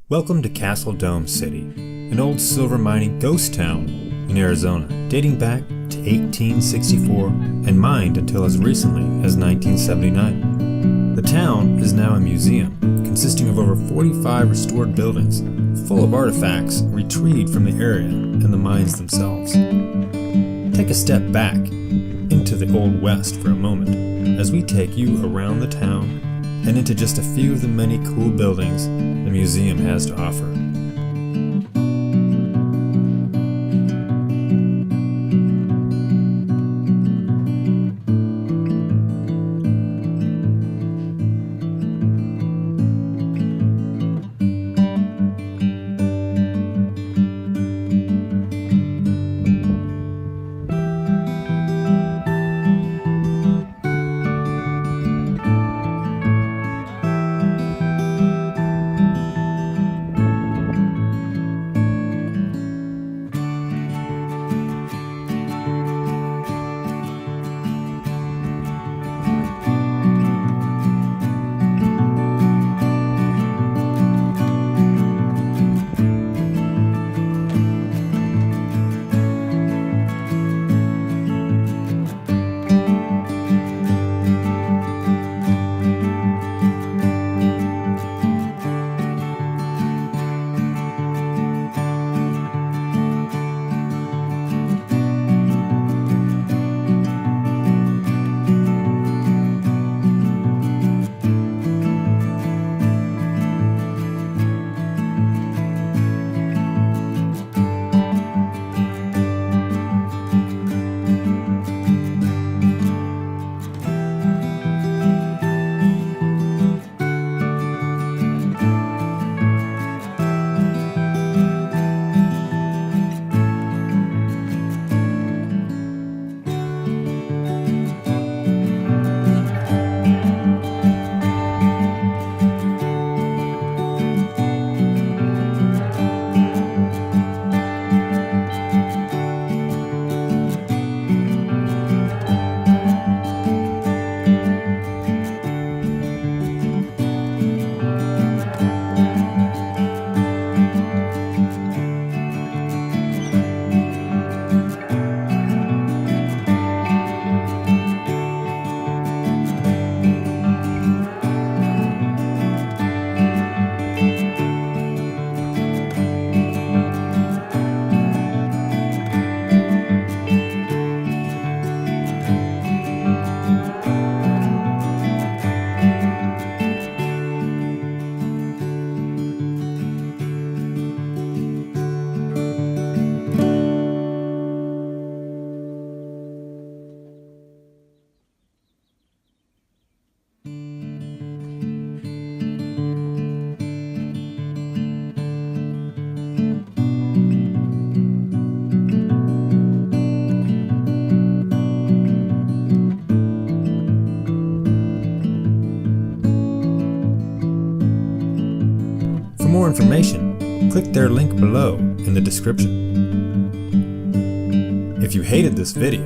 Welcome to Castle Dome City, an old silver mining ghost town in Arizona, dating back to 1864 and mined until as recently as 1979. The town is now a museum, consisting of over 45 restored buildings, full of artifacts retrieved from the area and the mines themselves. Take a step back into the Old West for a moment as we take you around the town and into just a few of the many cool buildings the museum has to offer. For more information, click their link below in the description. If you hated this video,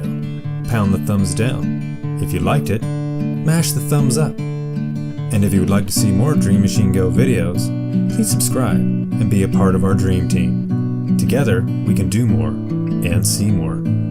pound the thumbs down. If you liked it, mash the thumbs up. And if you would like to see more Dream Machine Go videos, please subscribe and be a part of our dream team. Together, we can do more and see more.